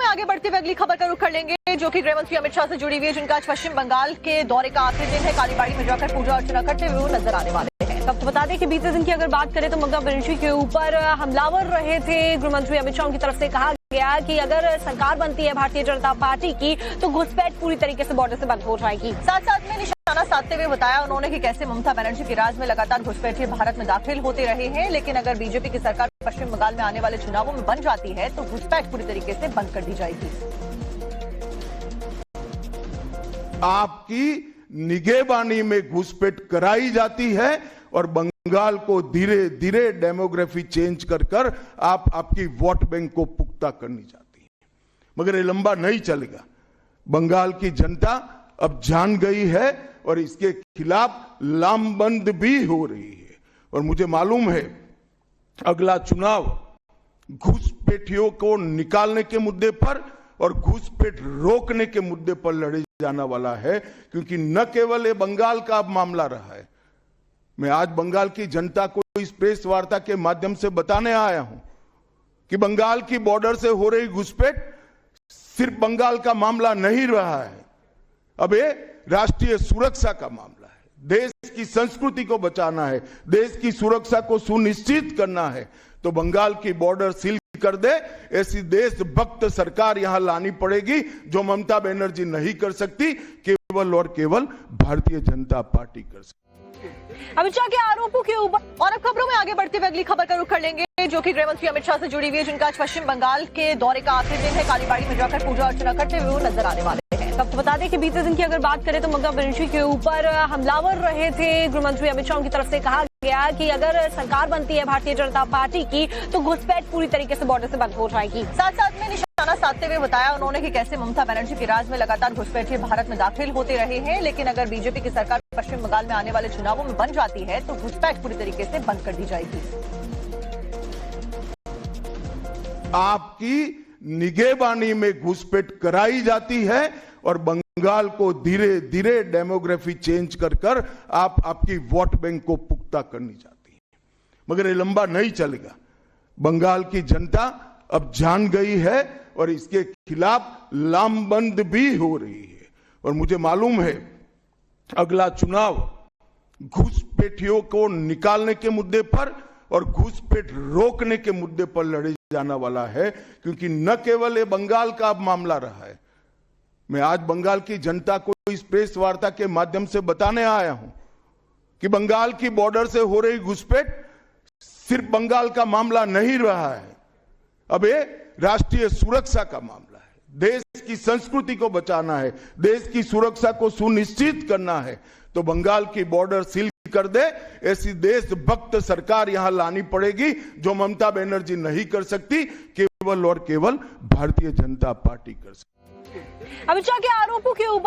आगे बढ़ते हुए अगली खबर का रुख कर लेंगे, जो कि गृह मंत्री अमित शाह से जुड़ी हुई है, जिनका आज पश्चिम बंगाल के दौरे का आखिरी दिन है। कालीबाड़ी में जाकर पूजा अर्चना करते हुए वो नजर आने वाले हैं। अब तो बता दें कि बीते दिन की अगर बात करें तो ममता बनर्जी के ऊपर हमलावर रहे थे। गृह मंत्री अमित शाह की तरफ से कहा गया कि अगर सरकार बनती है भारतीय जनता पार्टी की तो घुसपैठ पूरी तरीके से बॉर्डर से बंद हो जाएगी। साथ साथ में निशाना साधते हुए बताया उन्होंने कि कैसे ममता बनर्जी के राज में लगातार घुसपैठिए भारत में दाखिल होते रहे हैं, लेकिन अगर बीजेपी की सरकार पश्चिम बंगाल में आने वाले चुनावों में बन जाती है तो घुसपैठ पूरी तरीके से बंद कर दी जाएगी। आपकी निगहबानी में घुसपैठ कराई जाती है और बंगाल को धीरे धीरे डेमोग्राफी चेंज कर कर आपकी वोट बैंक को पुख्ता करनी चाहती है, मगर ये लंबा नहीं चलेगा। बंगाल की जनता अब जान गई है और इसके खिलाफ लामबंद भी हो रही है। और मुझे मालूम है अगला चुनाव घुसपैठियों को निकालने के मुद्दे पर और घुसपैठ रोकने के मुद्दे पर लड़े जाना वाला है, क्योंकि न केवल ये बंगाल का अब मामला रहा है। मैं आज बंगाल की जनता को इस प्रेस वार्ता के माध्यम से बताने आया हूं कि बंगाल की बॉर्डर से हो रही घुसपैठ सिर्फ बंगाल का मामला नहीं रहा है, अब ये राष्ट्रीय सुरक्षा का मामला है। देश की संस्कृति को बचाना है, देश की सुरक्षा को सुनिश्चित करना है, तो बंगाल की बॉर्डर सील कर दे ऐसी देशभक्त सरकार यहां लानी पड़ेगी, जो ममता बनर्जी नहीं कर सकती, केवल और केवल भारतीय जनता पार्टी कर सकती। अमित शाह के आरोपों के ऊपर और अब खबरों में आगे बढ़ते हुए अगली खबर का रुख कर लेंगे, जो कि गृह मंत्री अमित शाह से जुड़ी हुई है, जिनका आज पश्चिम बंगाल के दौरे का आखिरी दिन है। कालीबाड़ी में जाकर पूजा अर्चना करते हुए वो नजर आने वाले हैं। अब तो बता दें कि बीते दिन की अगर बात करें तो ममता बनर्जी के ऊपर हमलावर रहे थे। गृह मंत्री अमित शाह की तरफ से कहा गया कि अगर सरकार बनती है भारतीय जनता पार्टी की तो घुसपैठ पूरी तरीके से बॉर्डर से बंद हो जाएगी। साथ साथ में निशाना साधते हुए बताया उन्होंने कि कैसे ममता बनर्जी के राज में लगातार घुसपैठिए भारत में दाखिल होते रहे हैं, लेकिन अगर बीजेपी की सरकार पश्चिम बंगाल में आने वाले चुनावों में बन जाती है तो घुसपैठ पूरी तरीके से बंद कर दी जाएगी। आपकी निगहबानी में घुसपैठ कराई जाती है और बंगाल को धीरे धीरे डेमोग्राफी चेंज कर कर आपकी वोट बैंक को पुख्ता करनी चाहती है, मगर ये लंबा नहीं चलेगा। बंगाल की जनता अब जान गई है और इसके खिलाफ लामबंद भी हो रही है। और मुझे मालूम है अगला चुनाव घुसपैठियों को निकालने के मुद्दे पर और घुसपैठ रोकने के मुद्दे पर लड़े जाना वाला है, क्योंकि न केवल ये बंगाल का अब मामला रहा है। मैं आज बंगाल की जनता को इस प्रेस वार्ता के माध्यम से बताने आया हूं कि बंगाल की बॉर्डर से हो रही घुसपैठ सिर्फ बंगाल का मामला नहीं रहा है, अब ये राष्ट्रीय सुरक्षा का मामला है। देश की संस्कृति को बचाना है, देश की सुरक्षा को सुनिश्चित करना है, तो बंगाल की बॉर्डर सील कर दे ऐसी देशभक्त सरकार यहां लानी पड़ेगी, जो ममता बनर्जी नहीं कर सकती, केवल और केवल भारतीय जनता पार्टी कर सकती। अमित शाह के आरोपों के ऊपर